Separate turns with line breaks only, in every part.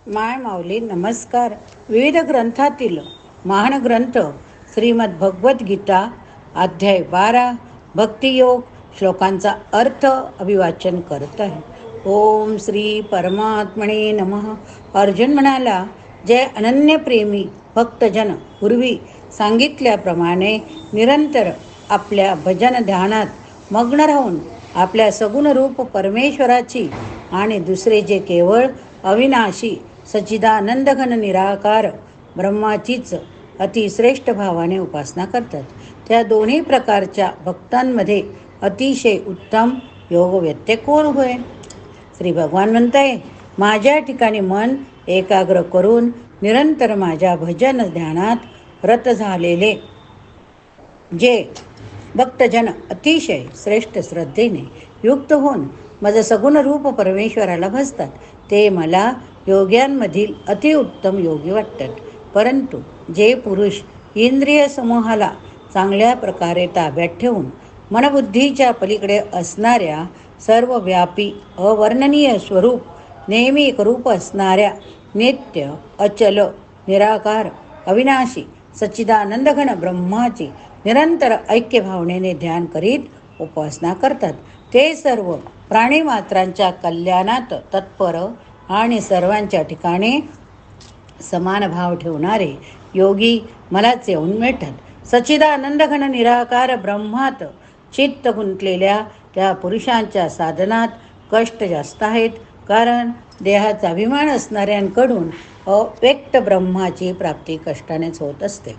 माय माऊली नमस्कार. विविध ग्रंथातील महान ग्रंथ श्रीमद भगवद्गीता अध्याय 12 भक्तियोग श्लोकांचा अर्थ अभिवाचन करत आहे. ओम श्री परमात्मने नमः. अर्जुन म्हणाला, जे अनन्यप्रेमी भक्तजन पूर्वी सांगितल्याप्रमाणे निरंतर आपल्या भजन ध्यानात मग्न राहून आपल्या सगुण रूप परमेश्वराची आणि दुसरे जे केवळ अविनाशी सच्चिदानंद घन निराकार ब्रह्माचीच अतिश्रेष्ठ भावाने उपासना करतात, त्या दोन्ही प्रकारच्या भक्तांमध्ये अतिशय उत्तम योगवेत्ते कोण होय? श्री भगवान म्हणताय, माझ्या ठिकाणी मन एकाग्र करून निरंतर माझ्या भजन ध्यानात रत झालेले जे भक्तजन अतिशय श्रेष्ठ श्रद्धेने युक्त होऊन माझं सगुण रूप परमेश्वराला भजतात, ते मला योग्यांमधील अतिउत्तम योगी वाटतात. परंतु जे पुरुष इंद्रिय समूहाला चांगल्या प्रकारे ताब्यात ठेवून मनबुद्धीच्या पलीकडे असणाऱ्या सर्वव्यापी अवर्णनीय स्वरूप नेहमी एकरूप असणाऱ्या नित्य अचल निराकार अविनाशी सच्चिदानंदघन ब्रह्माची निरंतर ऐक्य भावनेने ध्यान करीत उपासना करतात, ते सर्व प्राणीमात्रांच्या कल्याणात तत्पर आणि सर्वांच्या ठिकाणी समान भाव ठेवणारे योगी मलाच येऊन मिळतात. सच्चिदानंद घन निराकार ब्रह्मात चित्त गुंतलेल्या त्या पुरुषांच्या साधनात कष्ट जास्त आहेत, कारण देहाचा अभिमान असणाऱ्यांकडून अव्यक्त ब्रह्माची प्राप्ती कष्टानेच होत असते.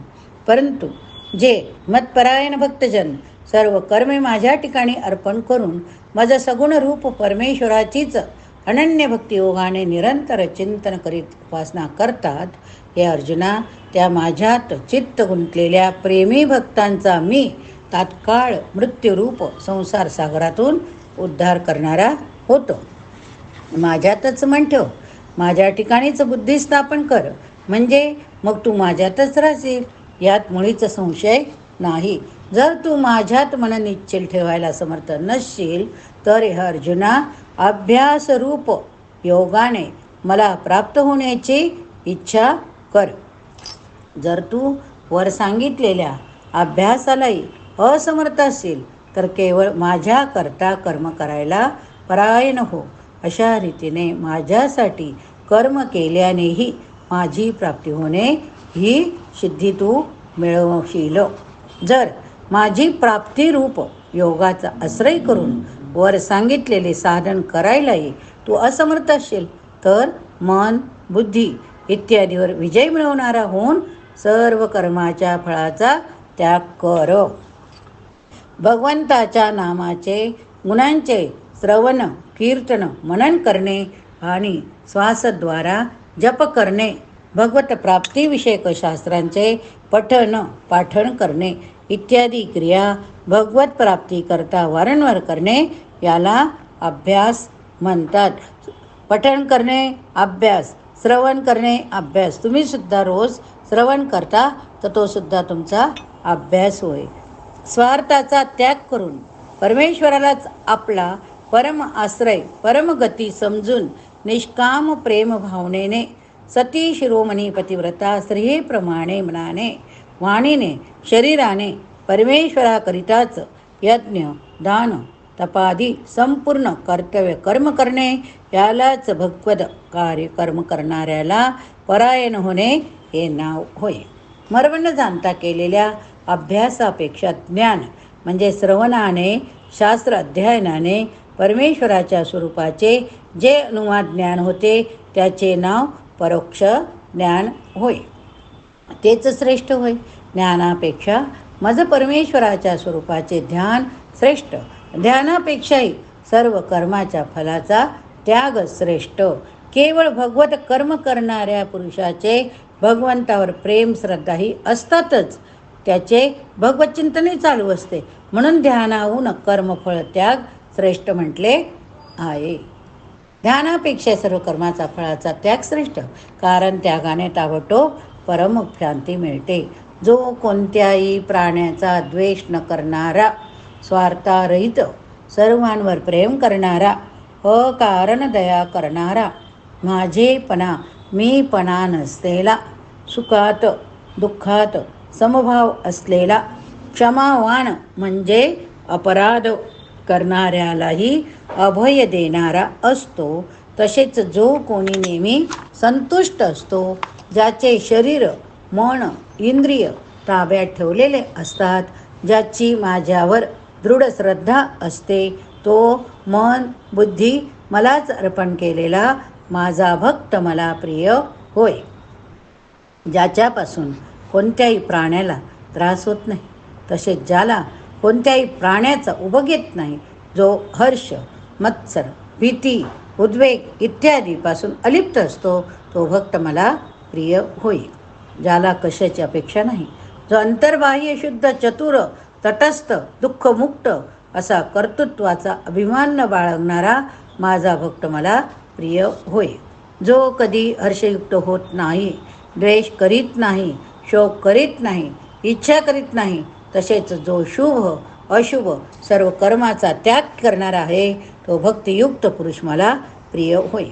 परंतु जे मतपरायण भक्तजन सर्व कर्मे माझ्या ठिकाणी अर्पण करून माझं सगुण रूप परमेश्वराचीच अनन्य भक्तियोगाने निरंतर चिंतन करीत उपासना करतात, हे अर्जुना, त्या माझ्यात चित्त गुंतलेल्या प्रेमी भक्तांचा मी तात्काळ मृत्यूरूप संसार सागरातून उद्धार करणारा होतो. माझ्यातच मन ठेव, माझ्या ठिकाणीच बुद्धी स्थापन कर, म्हणजे मग तू माझ्यातच राहशील, यात मुळीच संशय नाही. जर तू माझ्यात मन निश्चल ठेवायला समर्थ नसशील तर हे अर्जुना, अभ्यासरूप योगाने मला प्राप्त होण्याची इच्छा कर. जर तू वर सांगितलेल्या अभ्यासालाही असमर्थ असेल तर केवळ माझ्या करता कर्म करायला परायण हो. अशा रीतीने माझ्यासाठी कर्म केल्यानेही माझी प्राप्ती होणे ही सिद्धी तू मिळवशील. जर माझी प्राप्तिरूप योगाचा आश्रय करून वर सांगितलेले साधन करायलाही तू असमर्थ असेल तर मन बुद्धी इत्यादीवर विजय मिळवणारा होऊन सर्व कर्माच्या फळाचा त्याग कर. भगवंताच्या नामाचे गुणांचे श्रवण कीर्तन मनन करणे आणि श्वासद्वारा जप करणे, भगवत प्राप्तीविषयक शास्त्रांचे पठन पाठन करणे इत्यादी क्रिया भगवत प्राप्ती करता वारंवार करणे याला अभ्यास म्हणतात. पठण करणे अभ्यास, श्रवण करणे अभ्यास. तुम्ही सुद्धा रोज श्रवण करता तर तो सुद्धा तुमचा अभ्यास होय. स्वार्थाचा त्याग करून परमेश्वरालाच आपला परम आश्रय परमगती समजून निष्काम प्रेम भावनेने सती शिरोमणी पतिव्रता स्त्रियेप्रमाणे मनाने वाणीने शरीराने परमेश्वराकरिताच यज्ञ दान तपादी संपूर्ण कर्तव्य कर्म करणे, यालाच भगवद कार्य कर्म करणाऱ्याला परायण होणे हे नाव होय. मर्म न जाणता केलेल्या अभ्यासापेक्षा ज्ञान म्हणजे श्रवणाने शास्त्र अध्ययनाने परमेश्वराच्या स्वरूपाचे जे अनुमान ज्ञान होते त्याचे नाव परोक्ष ज्ञान होय. तेच श्रेष्ठ होय. ज्ञानापेक्षा माझं परमेश्वराच्या स्वरूपाचे ध्यान श्रेष्ठ, ध्यानापेक्षाही सर्व कर्माच्या फलाचा त्याग श्रेष्ठ. केवळ भगवत कर्म करणाऱ्या पुरुषाचे भगवंतावर प्रेम श्रद्धाही असतातच, त्याचे भगवत चिंतनही चालू असते, म्हणून ध्यानाहून कर्मफळ त्याग श्रेष्ठ म्हटले आहे. ध्यानापेक्षा सर्व कर्माचा फळाचा त्याग श्रेष्ठ, कारण त्यागाने ताबडतोब परमशांती मिळते. जो कोणत्याही प्राण्याचा द्वेष न करणारा, स्वार्थारहित सर्वांवर प्रेम करणारा, अकारण दया करणारा, माझेपणा मीपणा नसलेला, सुखात दुःखात समभाव असलेला, क्षमावान म्हणजे अपराध करणाऱ्यालाही अभय देणारा असतो. तसेच जो कोणी नेहमी संतुष्ट असतो, ज्याचे शरीर मन इंद्रिय ताब्यात ठेवलेले असतात, ज्याची माझ्यावर दृढ श्रद्धा असते, तो मन बुद्धी मलाच अर्पण केलेला माझा भक्त मला प्रिय होय. ज्याच्यापासून कोणत्याही प्राण्याला त्रास होत नाही, तसेच ज्याला कोणत्याही प्राण्याचा उपभोग येत नाही, जो हर्ष मत्सर भीती उद्वेग इत्यादीपासून अलिप्त असतो, तो भक्त मला प्रिय होय. ज्याला कशाची अपेक्षा नाही, जो अंतर्बाह्य शुद्ध चतुर तटस्थ दुःखमुक्त असा कर्तृत्वाचा अभिमान न बाळगणारा माझा भक्त मला प्रिय होय. जो कधी हर्षयुक्त होत नाही, द्वेष करीत नाही, शोक करीत नाही, इच्छा करीत नाही, तसेच जो शुभ अशुभ सर्व कर्माचा त्याग करणारा आहे, तो भक्तियुक्त पुरुष मला प्रिय होय.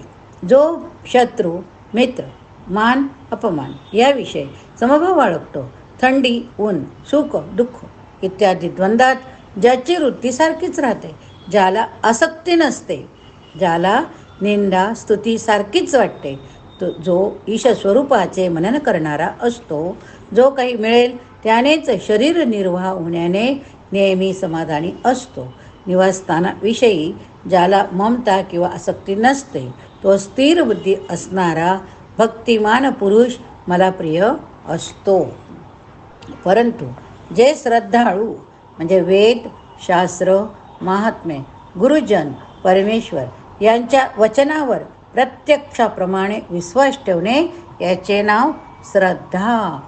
जो शत्रू मित्र मान अपमान याविषयी समभाव बाळगतो, थंडी ऊन सुख दुःख इत्यादी द्वंद्वात ज्याची वृत्ती सारखीच राहते, ज्याला आसक्ती नसते, ज्याला निंदा स्तुती सारखीच वाटते, तो जो ईशस्वरूपाचे मनन करणारा असतो, जो काही मिळेल त्यानेच शरीर निर्वाह होण्याने नेहमी समाधानी असतो, निवासस्थानाविषयी ज्याला ममता किंवा आसक्ती नसते, तो स्थिर बुद्धी असणारा भक्तिमान पुरुष मला प्रिय असतो. परंतु जे श्रद्धाळू म्हणजे वेद शास्त्र महात्मे गुरुजन परमेश्वर यांच्या वचनावर प्रत्यक्षाप्रमाणे विश्वास ठेवणे, याचे नाव श्रद्धा.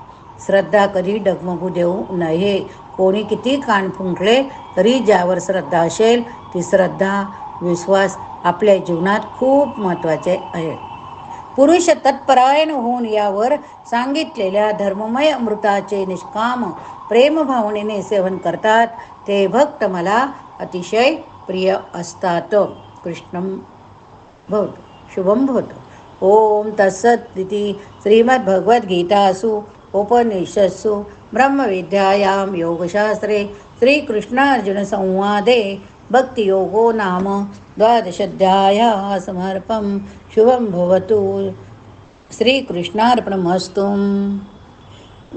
श्रद्धा कधी डगमगू देऊ नये. कोणी किती कान फुंकले तरी ज्यावर श्रद्धा असेल, ती श्रद्धा विश्वास आपल्या जीवनात खूप महत्त्वाचे आहे. पुरुष तत्परायण होऊन यावर सांगितलेल्या धर्ममय अमृताचे निष्काम प्रेमभावनेने सेवन करतात, ते भक्त मला अतिशय प्रिय असतात. कृष्णं भवतु शुभं भवतु. ओम तत्सत् इति श्रीमद्भगवद्गीतासु उपनिषत्सु ब्रह्मविद्यायां योगशास्त्रे श्रीकृष्णार्जुनसंवादे भक्तियोगो नाम द्वादशोऽध्यायः समर्पं. शुभं भवतु. श्रीकृष्णार्पणमस्तु.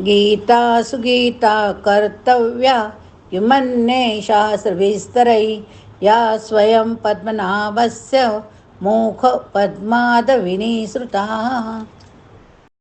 गीता सुगीता कर्तव्या किमन्ये शास्त्रविस्तरैः, या स्वयं पद्मनाभस्य मुखपद्मादविनिसृता.